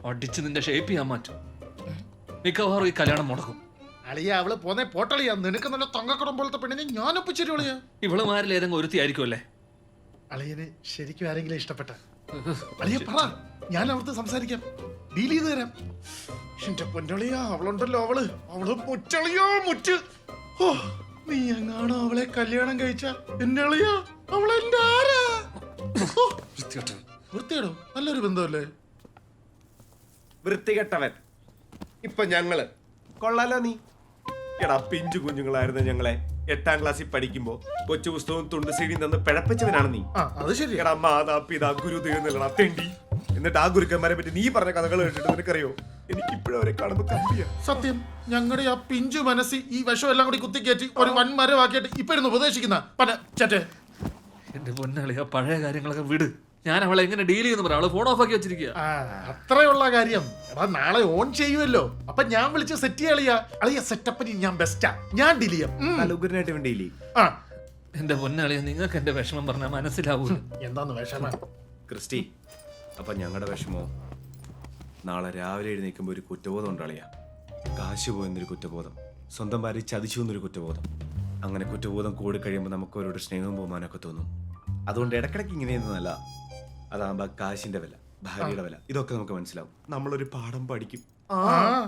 അടിച്ച് നിന്റെ ഷേപ്പ് ചെയ്യാൻ മാറ്റും. മിക്കവാറും ഈ കല്യാണം മുടക്കും. അളിയ അവള് പോന്നെ പോട്ടളിയാ. നിനക്ക് നല്ല തങ്കക്കടം പോലത്തെ പെണ്ണിനെ ഞാൻ ഒപ്പിച്ചിട്ട് അളിയാ. ഇവളുമാരിൽ ഏതെങ്കിലും ഒരുത്തി ആയിരിക്കും അല്ലേ? അളിയന് ശരിക്കും ആരെങ്കിലും ഇഷ്ടപ്പെട്ട അളിയ പറ, ഞാൻ അവിടുത്തെ സംസാരിക്കാം, ഡീൽ ചെയ്ത് തരാം. എന്റെ പൊന്നളിയാ, അവളുണ്ടല്ലോ, അവള് മുറ്റളിയോ മുറ്റ്. ഓ, നീ എങ്ങാണോ അവളെ കല്യാണം കഴിച്ച എന്നെ അളിയാ, അവളെന്റെ ആരാ? ഓ, വൃത്തിയാടോ, നല്ലൊരു ബന്ധമല്ലേ? വൃത്തികെട്ടവൻ. ഇപ്പൊ ഞങ്ങള് കൊള്ളാലോ നീ. എടാ പിഞ്ചു കുഞ്ഞുങ്ങളായിരുന്നു ഞങ്ങളെ 8ാം ക്ലാസ്സിൽ പഠിക്കുമ്പോ കൊച്ചു പുസ്തകവും തുണ്ട് സീഡിയും തന്ന് പിഴപ്പിച്ചവനാണ് നീ. അത് ശരി. എടാ മാതാ പിതാ ഗുരു ദൈവം തെണ്ടി. എന്നിട്ട് ആ ഗുരുക്കന്മാരെ പറ്റി നീ പറഞ്ഞ കഥകൾ കേട്ടിട്ട് നിനക്കറിയോ? എനിക്കിപ്പോഴും അവരെ കാണുമ്പോ കമ്പിയാ. സത്യം, ഞങ്ങളുടെ ആ പിഞ്ചു മനസ്സിൽ ഈ വിഷം എല്ലാം കൂടി കുത്തിക്കയറ്റി ഒരു വൻമരമാക്കിയിട്ട് ഇപ്പൊ ഇരുന്ന് ഉപദേശിക്കുന്ന ചേട്ടേ. എന്റെ പൊന്നളിയാ, പഴയ കാര്യങ്ങളൊക്കെ വിട്. ഞാൻ അവളെ എങ്ങനെ ഡീൽ ചെയ്യുന്ന പറ. അവള് ഫോൺ ഓഫ് ആക്കി വെച്ചിരിക്കുക. അത്രയുള്ള കാര്യം. എടാ നാളെ ഓൺ ചെയ്യുമല്ലോ, അപ്പൊ ഞാൻ വിളിച്ച് സെറ്റ് ചെയ്യാളിയാ. അളിയ സെറ്റപ്പിന് ഞാൻ ബെസ്റ്റാ, ഞാൻ ഡീൽ ചെയ്യാം. ഉഗ്രനായിട്ട് വേണ്ടിയില്ലേ? എന്റെ പൊന്നളിയാ, നിങ്ങൾക്ക് എന്റെ വിഷമം പറഞ്ഞാൽ മനസ്സിലാവൂ. എന്താന്ന് വിഷമം ക്രിസ്റ്റി? അപ്പൊ ഞങ്ങളുടെ വിഷമോ? നാളെ രാവിലെ എഴുന്നേൽക്കുമ്പോ ഒരു കുറ്റബോധം ഉണ്ടാളിയാ. കാശ് പോയെന്നൊരു കുറ്റബോധം, സ്വന്തം ഭാര്യ ചതിച്ചു എന്നൊരു കുറ്റബോധം. അങ്ങനെ കുറ്റബോധം കൂടി കഴിയുമ്പോൾ നമുക്ക് അവരോട് സ്നേഹവും ബഹുമാനമൊക്കെ തോന്നും. അതുകൊണ്ട് ഇടക്കിടയ്ക്ക് ഇങ്ങനെയൊന്നുമല്ല. അതാകുമ്പോ കാശിന്റെ വില, ഭാര്യയുടെ വില, ഇതൊക്കെ നമുക്ക് മനസ്സിലാവും. നമ്മളൊരു പാഠം പഠിക്കും.